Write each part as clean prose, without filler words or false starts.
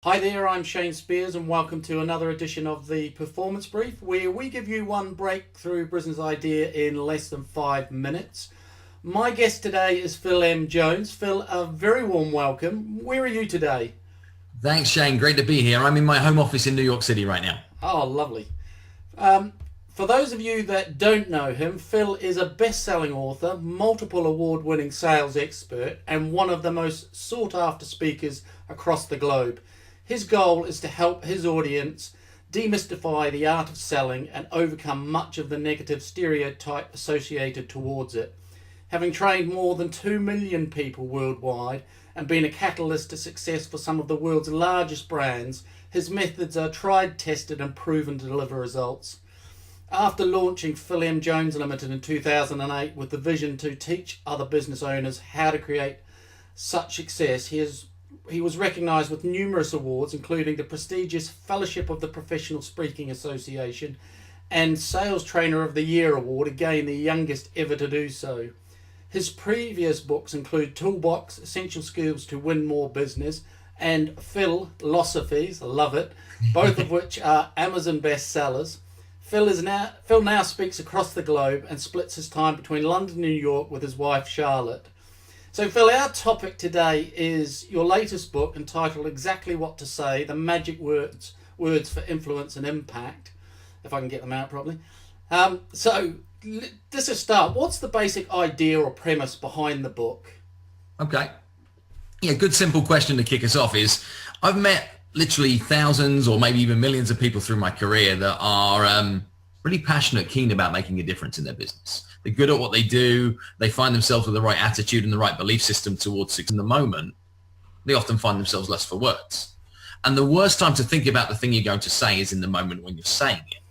Hi there, I'm Shane Spiers and welcome to another edition of the Performance Brief where we give you one breakthrough business idea in less than 5 minutes. My guest today is Phil M. Jones. Phil, a very warm welcome. Where are you today? Thanks, Shane. Great to be here. I'm in my home office in New York City right now. Oh, lovely. For those of you that don't know him, Phil is a best-selling author, multiple award-winning sales expert, and one of the most sought-after speakers across the globe. His goal is to help his audience demystify the art of selling and overcome much of the negative stereotype associated towards it. Having trained more than 2 million people worldwide and been a catalyst to success for some of the world's largest brands, his methods are tried, tested and proven to deliver results. After launching Phil M. Jones Limited in 2008 with the vision to teach other business owners how to create such success, he was recognised with numerous awards, including the prestigious Fellowship of the Professional Speaking Association and Sales Trainer of the Year award, again the youngest ever to do so. His previous books include Toolbox, Essential Skills to Win More Business, and Philosophies, I love it, both of which are Amazon bestsellers. Phil now speaks across the globe and splits his time between London and New York with his wife Charlotte. So Phil, our topic today is your latest book entitled Exactly What to Say, the Magic Words for Influence and Impact, if I can get them out properly. So this is start. What's the basic idea or premise behind the book? Okay. Yeah, good simple question to kick us off is I've met literally thousands or maybe even millions of people through my career that are really passionate, keen about making a difference in their business. They're good at what they do. They find themselves with the right attitude and the right belief system towards success. In the moment, they often find themselves less for words. And the worst time to think about the thing you're going to say is in the moment when you're saying it.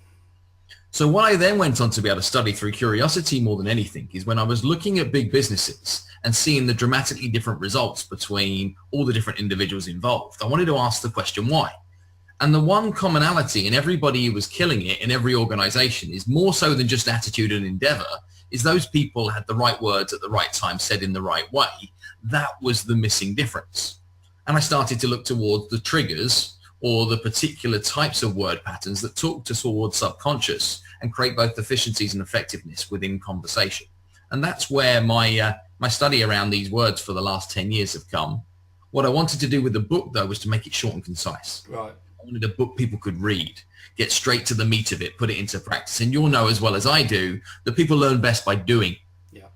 So what I then went on to be able to study through curiosity more than anything is when I was looking at big businesses and seeing the dramatically different results between all the different individuals involved, I wanted to ask the question why. And the one commonality in everybody who was killing it in every organization is more so than just attitude and endeavor, is those people had the right words at the right time, said in the right way. That was the missing difference. And I started to look towards the triggers or the particular types of word patterns that talk to towards subconscious and create both efficiencies and effectiveness within conversation. And that's where my study around these words for the last 10 years have come. What I wanted to do with the book, though, was to make it short and concise. Right. I wanted a book people could read, get straight to the meat of it, put it into practice. And you'll know as well as I do that people learn best by doing. Yeah.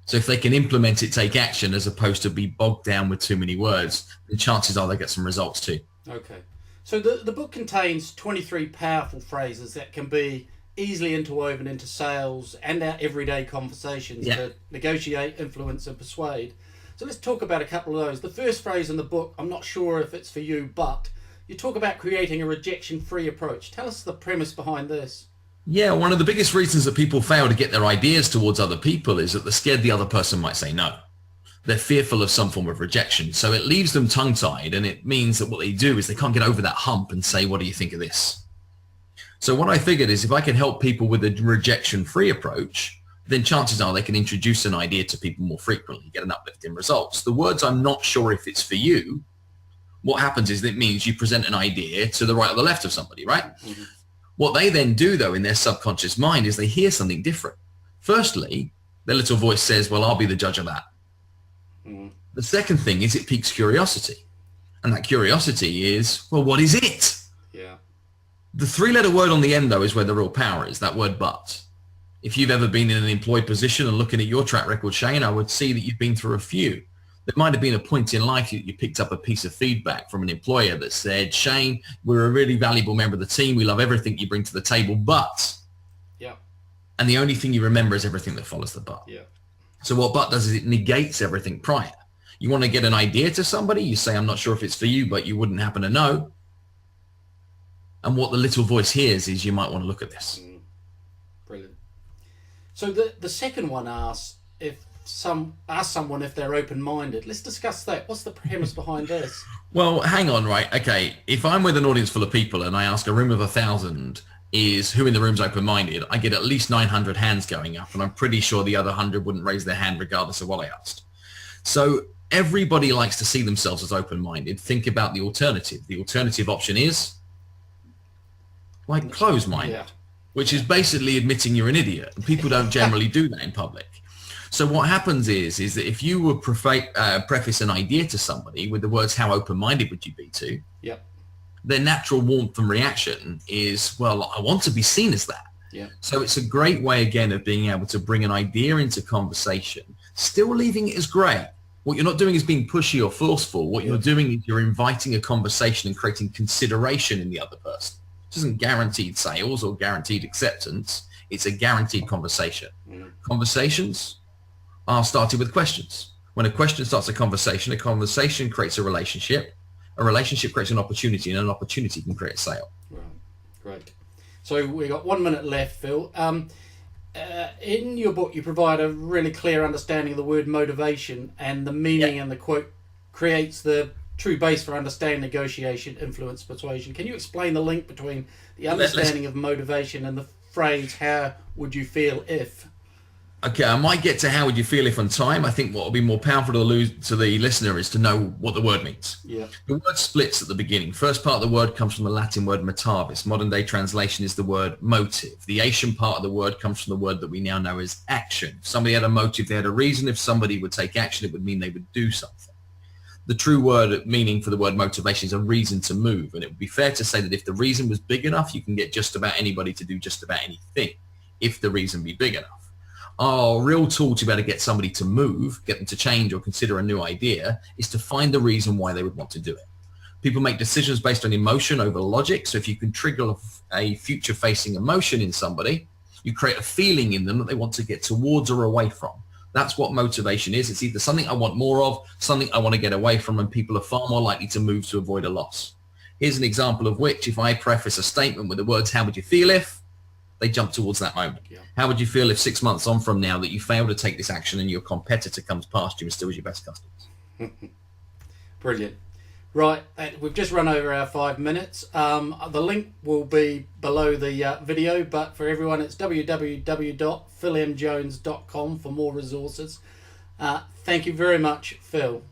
So if they can implement it, take action, as opposed to be bogged down with too many words, then chances are they get some results too. Okay. So the book contains 23 powerful phrases that can be easily interwoven into sales and our everyday conversations to negotiate, influence and persuade. So let's talk about a couple of those. The first phrase in the book, I'm not sure if it's for you, but you talk about creating a rejection-free approach. Tell us the premise behind this. Yeah, one of the biggest reasons that people fail to get their ideas towards other people is that they're scared the other person might say no. They're fearful of some form of rejection. So it leaves them tongue-tied, and it means that what they do is they can't get over that hump and say, what do you think of this? So what I figured is if I can help people with a rejection-free approach, then chances are they can introduce an idea to people more frequently, get an uplift in results. The words, I'm not sure if it's for you, what happens is it means you present an idea to the right or the left of somebody, right? Mm-hmm. What they then do, though, in their subconscious mind is they hear something different. Firstly, their little voice says, well, I'll be the judge of that. Mm-hmm. The second thing is it piques curiosity. And that curiosity is, well, what is it? Yeah. The three-letter word on the end, though, is where the real power is, that word but. If you've ever been in an employed position and looking at your track record, Shane, I would see that you've been through a few. There might have been a point in life you picked up a piece of feedback from an employer that said, Shane, we're a really valuable member of the team. We love everything you bring to the table, but. Yeah. And the only thing you remember is everything that follows the but. Yeah. So what but does is it negates everything prior. You want to get an idea to somebody, you say, I'm not sure if it's for you, but you wouldn't happen to know. And what the little voice hears is you might want to look at this. Brilliant. So the second one asks someone if they're open-minded. Let's discuss that. What's the premise behind this? Well, hang on, right? Okay, if I'm with an audience full of people and I ask a room of 1,000 is who in the room's open-minded, I get at least 900 hands going up, and I'm pretty sure the other 100 wouldn't raise their hand regardless of what I asked. So Everybody likes to see themselves as open-minded. Think about the alternative. The alternative option is like closed-minded, Yeah. which is basically admitting you're an idiot. And people don't generally do that in public. So what happens is that if you would preface an idea to somebody with the words, how open-minded would you be to? Yep. Their natural warmth and reaction is, well, I want to be seen as that. Yeah. So it's a great way, again, of being able to bring an idea into conversation, still leaving it as grey. What you're not doing is being pushy or forceful. What you're doing is you're inviting a conversation and creating consideration in the other person. It isn't guaranteed sales or guaranteed acceptance. It's a guaranteed conversation. Conversations are started with questions. When a question starts a conversation creates a relationship creates an opportunity, and an opportunity can create a sale. Right, great. So we've got 1 minute left, Phil. In your book, you provide a really clear understanding of the word motivation and the meaning, and the quote creates the true base for understanding negotiation, influence, persuasion. Can you explain the link between the understanding of motivation and the phrase, how would you feel if? Okay, I might get to how would you feel if on time. I think what will be more powerful to the listener is to know what the word means. Yeah. The word splits at the beginning. First part of the word comes from the Latin word motivus. Modern day translation is the word motive. The Asian part of the word comes from the word that we now know as action. If somebody had a motive, they had a reason. If somebody would take action, it would mean they would do something. The true word meaning for the word motivation is a reason to move. And it would be fair to say that if the reason was big enough, you can get just about anybody to do just about anything, if the reason be big enough. Our real tool to be able to get somebody to move, get them to change or consider a new idea, is to find the reason why they would want to do it. People make decisions based on emotion over logic. So if you can trigger a future-facing emotion in somebody, you create a feeling in them that they want to get towards or away from. That's what motivation is. It's either something I want more of, something I want to get away from, and people are far more likely to move to avoid a loss. Here's an example of which, if I preface a statement with the words, how would you feel if? They jump towards that moment. Yeah. How would you feel if 6 months on from now that you fail to take this action and your competitor comes past you and steals your best customers? Brilliant. Right, we've just run over our 5 minutes. The link will be below the video, but for everyone, it's www.philmjones.com for more resources. Thank you very much, Phil.